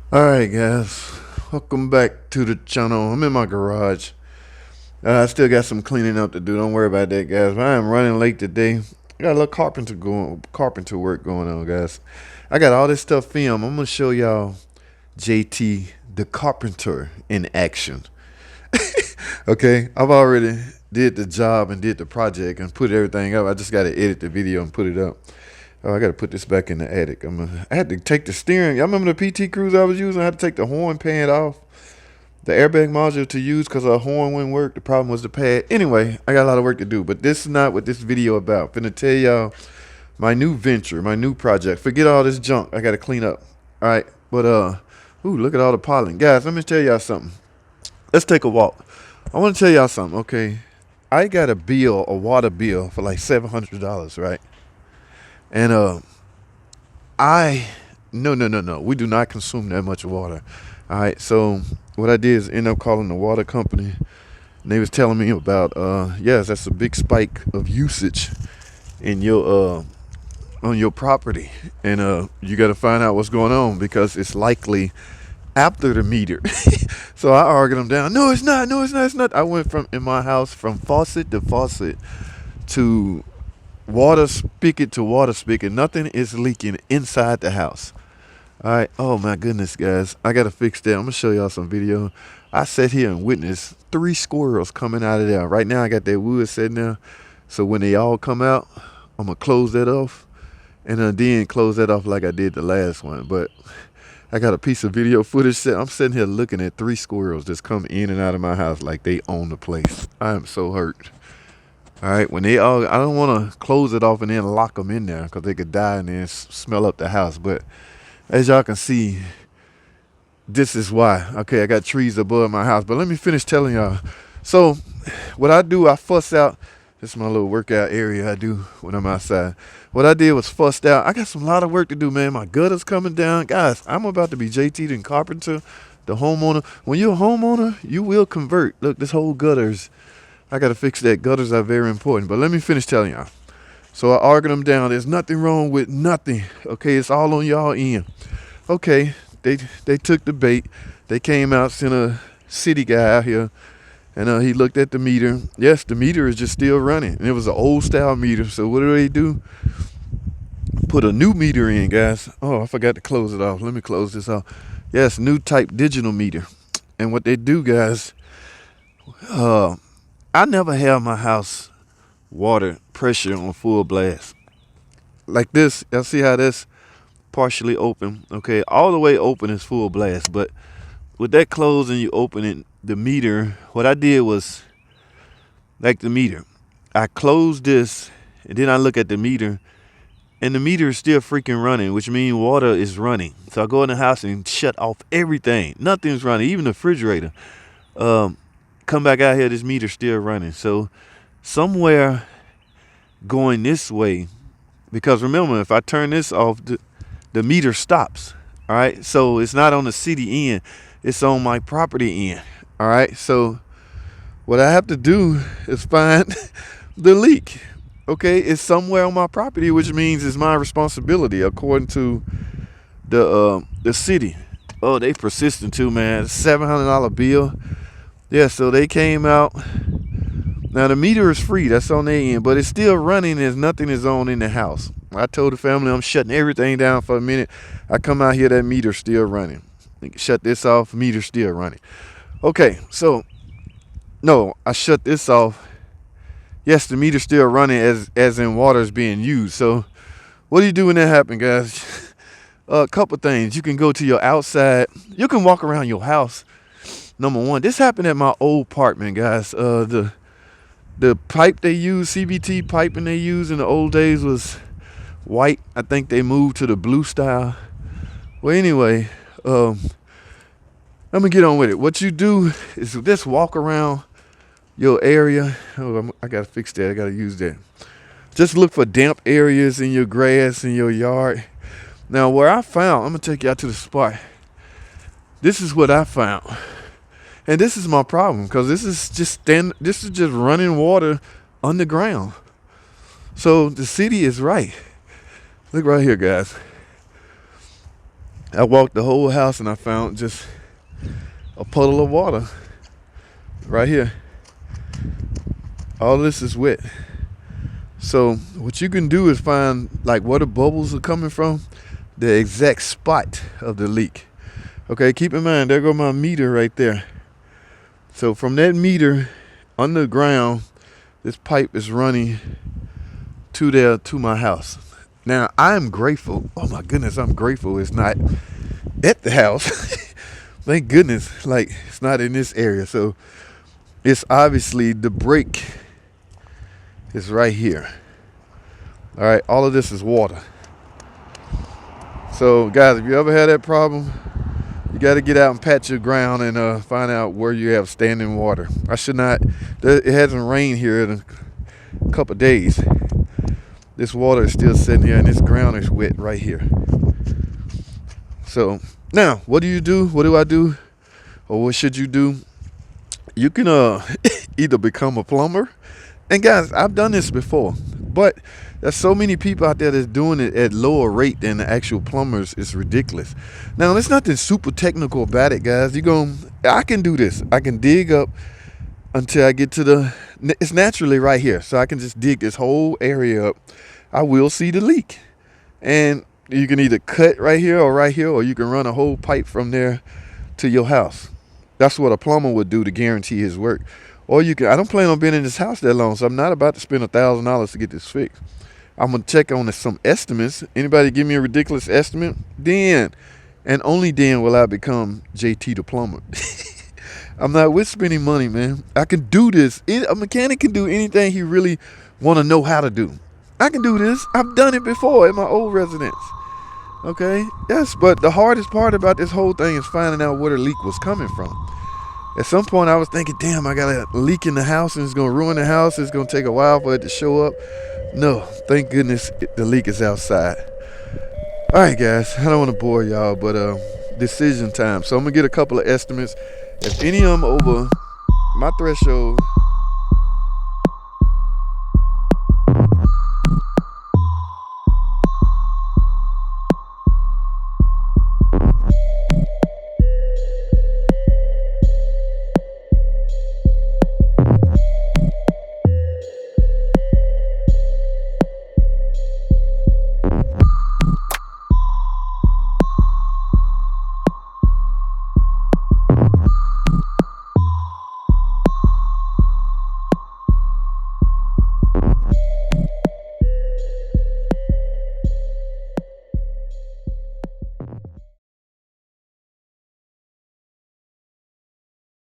Alright guys, welcome back to the channel. I'm in my garage. I still got some cleaning up to do. Don't worry about that, guys. But I am running late today. I got a little carpenter work going on, guys. I got all this stuff filmed. I'm gonna show y'all JT the carpenter in action. Okay, I've already did the job and did the project and put everything up. I just gotta edit the video and put it up. Oh, I gotta put this back in the attic. I had to take the steering. Y'all remember the PT Cruise I was using? I had to take the horn pad off, the airbag module to use because our horn wouldn't work. The problem was the pad. Anyway, I got a lot of work to do, but this is not what this video about. Finna tell y'all my new venture, my new project. Forget all this junk I gotta clean up. All right, but ooh, look at all the pollen, guys. Let me tell y'all something. Let's take a walk. I want to tell y'all something. Okay, I got a water bill for like $700, right? And I no. We do not consume that much water. All right. So what I did is end up calling the water company, and they was telling me about yes, that's a big spike of usage in your on your property, and you got to find out what's going on because it's likely after the meter. So I argued them down. No, it's not. No, it's not. It's not. I went from in my house from faucet to faucet to water spigot to water spigot. Nothing is leaking inside the house. All right. Oh my goodness, guys. I gotta fix that. I'm gonna show y'all some video. I sat here and witnessed 3 squirrels coming out of there. Right now I got that wood sitting there. So when they all come out, I'm gonna close that off. And then close that off like I did the last one. But I got a piece of video footage set. I'm sitting here looking at 3 squirrels just come in and out of my house like they own the place. I am so hurt. All right, when they all, I don't want to close it off and then lock them in there because they could die and then smell up the house. But as y'all can see, this is why. Okay, I got trees above my house. But let me finish telling y'all. So what I do, I fuss out. This is my little workout area I do when I'm outside. What I did was fussed out. I got some lot of work to do, man. My gutter's coming down. Guys, I'm about to be JT the carpenter, the homeowner. When you're a homeowner, you will convert. Look, this whole gutter's, I got to fix that. Gutters are very important. But let me finish telling y'all. So I argued them down. There's nothing wrong with nothing. Okay, it's all on y'all end. Okay, they took the bait. They came out, sent a city guy out here, and he looked at the meter. Yes, the meter is just still running. And it was an old style meter. So what do? Put a new meter in, guys. Oh, I forgot to close it off. Let me close this off. Yes, new type digital meter. And what they do, guys, I never have my house water pressure on full blast. Like this, y'all see how that's partially open? Okay, all the way open is full blast. But with that closed and you open it, the meter, what I did was, like the meter, I closed this and then I look at the meter and the meter is still freaking running, which means water is running. So I go in the house and shut off everything. Nothing's running, even the refrigerator. Come back out here, this meter's still running. So somewhere going this way, because remember, if I turn this off, the meter stops. All right, so it's not on the city end, it's on my property end. All right, so what I have to do is find the leak. Okay, it's somewhere on my property, which means it's my responsibility according to the city. Oh, they persistent too, man. $700 bill. Yeah, so they came out. Now the meter is free, that's on their end, but it's still running as nothing is on in the house. I told the family I'm shutting everything down for a minute. I come out here, that meter's still running. Shut this off, meter still running. Okay, so no, I shut this off. Yes, the meter's still running as in water is being used. So what do you do when that happens, guys? A couple things. You can go to your outside. You can walk around your house. Number one, this happened at my old apartment, guys. The pipe they use, CBT piping they use in the old days was white. I think they moved to the blue style. Well, anyway, let me get on with it. What you do is just walk around your area. Oh, I gotta fix that. I gotta use that. Just look for damp areas in your grass in your yard. Now, where I found, I'm gonna take you out to the spot. This is what I found. And this is my problem because this is just running water underground. So the city is right. Look right here, guys. I walked the whole house and I found just a puddle of water right here. All this is wet. So what you can do is find like where the bubbles are coming from, the exact spot of the leak. Okay, keep in mind, there go my meter right there. So from that meter underground, this pipe is running to my house. Now I'm grateful. Oh my goodness, I'm grateful it's not at the house. Thank goodness, like it's not in this area. So it's obviously the break is right here. All right, all of this is water. So guys, if you ever had that problem, you got to get out and pat your ground and find out where you have standing water. It hasn't rained here in a couple of days. This water is still sitting here and this ground is wet right here. So now, what do you do? What do I do? Or what should you do? You can either become a plumber. And guys, I've done this before, but there's so many people out there that's doing it at lower rate than the actual plumbers. It's ridiculous. Now, there's nothing super technical about it, guys. I can do this. I can dig up until I get to it's naturally right here. So I can just dig this whole area up. I will see the leak. And you can either cut right here, or you can run a whole pipe from there to your house. That's what a plumber would do to guarantee his work. Or I don't plan on being in this house that long, so I'm not about to spend $1,000 to get this fixed. I'm going to check on some estimates. Anybody give me a ridiculous estimate? Then, and only then will I become JT the plumber. I'm not with spending money, man. I can do this. A mechanic can do anything he really want to know how to do. I can do this. I've done it before in my old residence. Okay? Yes, but the hardest part about this whole thing is finding out where the leak was coming from. At some point, I was thinking, damn, I got a leak in the house and it's going to ruin the house. It's going to take a while for it to show up. No, thank goodness the leak is outside. All right, guys, I don't want to bore y'all, but decision time. So I'm going to get a couple of estimates. If any of them over my threshold,